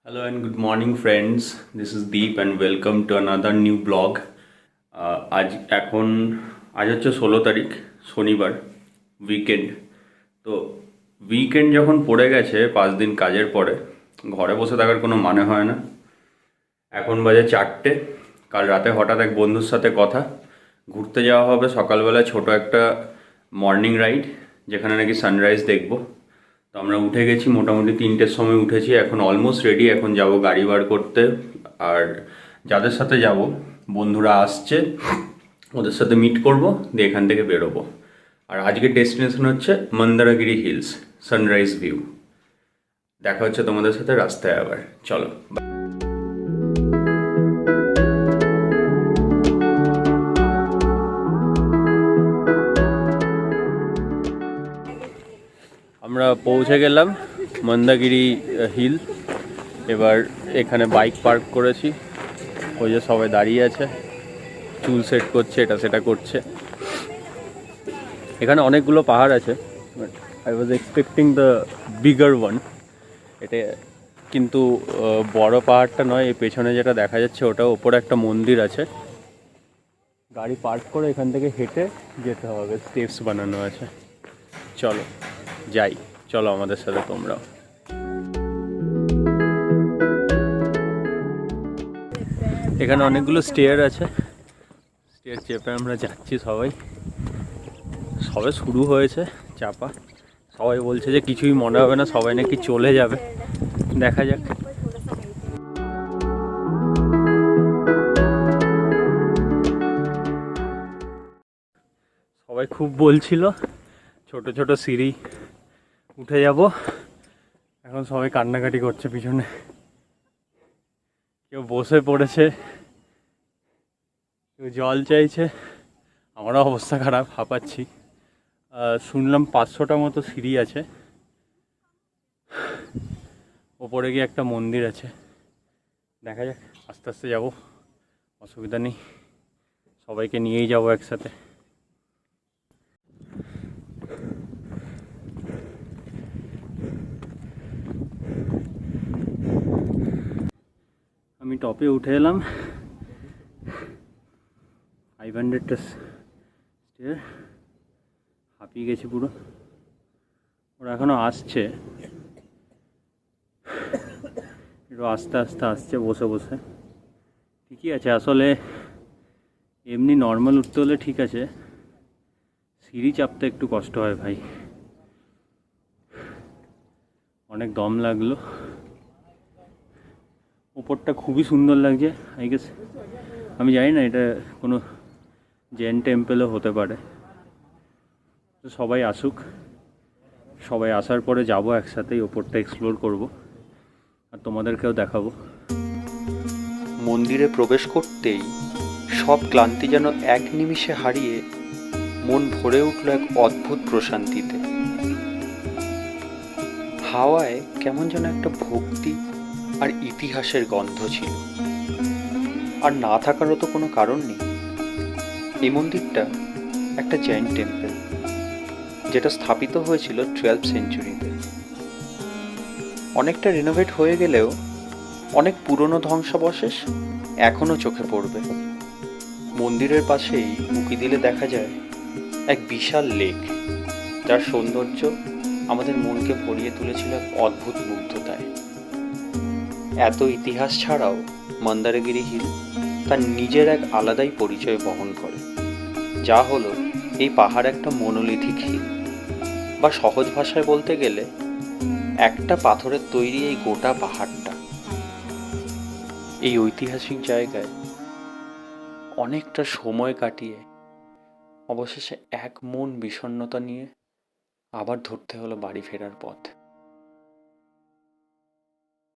Hello and good morning, friends. This is Deep and welcome to another new blog. আজ এখন আজ হচ্ছে 16 তারিখ শনিবার, উইকেন্ড। তো উইকেন্ড যখন পড়ে গেছে 5 দিন কাজের পরে, ঘরে বসে থাকার কোনো মানে হয় না। এখন বাজে 4টে। কাল রাতে হঠাৎ এক বন্ধুর সাথে কথা, ঘুরতে যাওয়া হবে সকালবেলা ছোট একটা মর্নিং রাইড, যেখানে নাকি সানরাইজ দেখবো। তো আমরা উঠে গেছি, মোটামুটি 3টের সময় উঠেছি, এখন অলমোস্ট রেডি। এখন যাব গাড়ি বার করতে। আর যাদের সাথে যাব, বন্ধুরা আসছে, ওদের সাথে মিট করব, দিয়ে এখান থেকে বেরোবো। আর আজকের ডেস্টিনেশন হচ্ছে মন্দারগিরি হিলস, সানরাইজ ভিউ। দেখা হচ্ছে তোমাদের সাথে রাস্তায় আবার, চলো। আমরা পৌঁছে গেলাম মন্দারগিরি হিল। এবার এখানে বাইক পার্ক করেছি, ওই যে সবাই দাঁড়িয়ে আছে, চুল সেট করছে, এটা সেটা করছে। এখানে অনেকগুলো পাহাড় আছে, but I was expecting the bigger one. এটা কিন্তু বড় পাহাড়টা নয়। এই পেছনে যেটা দেখা যাচ্ছে ওটা, ওপরে একটা মন্দির আছে। গাড়ি পার্ক করে এখান থেকে হেঁটে যেতে হবে, স্টেপস বানানো আছে। চলো যাই, চলো আমাদের সাথে তোমরাও। এখানে অনেকগুলো স্টেয়ার আছে, স্টেয়ার চেপে আমরা যাচ্ছি। সবাই সবে শুরু হয়েছে চাপা। সবাই বলছে যে কিছুই মনে হবে না, সবাই নাকি চলে যাবে। দেখা যাক। সবাই খুব বলছিল ছোট ছোট সিঁড়ি উঠে যাব, এখন সবাই কান্নাকাটি করছে পিছনে। কেউ বসে পড়েছে, কেউ জল চাইছে। আমারও অবস্থা খারাপ, হাঁপাচ্ছি। শুনলাম 500টা মতো সিঁড়ি আছে। ওপরে গিয়ে একটা মন্দির আছে, দেখা যাক। আস্তে আস্তে যাব, অসুবিধা নেই, সবাইকে নিয়েই যাব একসাথে। আমি টপে উঠে এলাম, 500টা স্টেয়ার, হাঁপিয়ে গেছি পুরো। ওরা এখনও আসছে, একটু আস্তে আস্তে আসছে, বসে বসে। ঠিকই আছে, আসলে এমনি নর্মাল উঠতে হলে ঠিক আছে, সিঁড়ি চাপতে একটু কষ্ট হয় ভাই। অনেক দম লাগলো। ওপরটা খুবই সুন্দর লাগছে। আই গেস, আমি জানি না এটা কোনো জৈন টেম্পেলও হতে পারে। তো সবাই আসুক, সবাই আসার পরে যাব একসাথেই, ওপরটা এক্সপ্লোর করব আর তোমাদেরকেও দেখাবো। মন্দিরে প্রবেশ করতেই সব ক্লান্তি যেন এক নিমিষে হারিয়ে মন ভরে উঠল এক অদ্ভুত প্রশান্তিতে। হাওয়ায় কেমন যেন একটা ভক্তি আর ইতিহাসের গন্ধ ছিল। আর না থাকারও তো কোনো কারণ নেই। এই মন্দিরটা একটা জৈন টেম্পল, যেটা স্থাপিত হয়েছিল 12th সেঞ্চুরিতে। অনেকটা রিনোভেট হয়ে গেলেও অনেক পুরনো ধ্বংসাবশেষ এখনও চোখে পড়বে। মন্দিরের পাশেই উঁকি দিলে দেখা যায় এক বিশাল লেক, যার সৌন্দর্য আমাদের মনকে ভরিয়ে তুলেছিল এক অদ্ভুত মুগ্ধতায়। এত ইতিহাস ছাড়াও মন্দারগিরি হিল তার নিজের এক আলাদাই পরিচয় বহন করে, যা হলো এই পাহাড় একটা মনোলিথিক হিল, বা সহজ ভাষায় বলতে গেলে একটা পাথরের তৈরি এই গোটা পাহাড়টা। এই ঐতিহাসিক জায়গায় অনেকটা সময় কাটিয়ে অবশেষে এক মন বিষণ্ণতা নিয়ে আবার ধরতে হলো বাড়ি ফেরার পথ।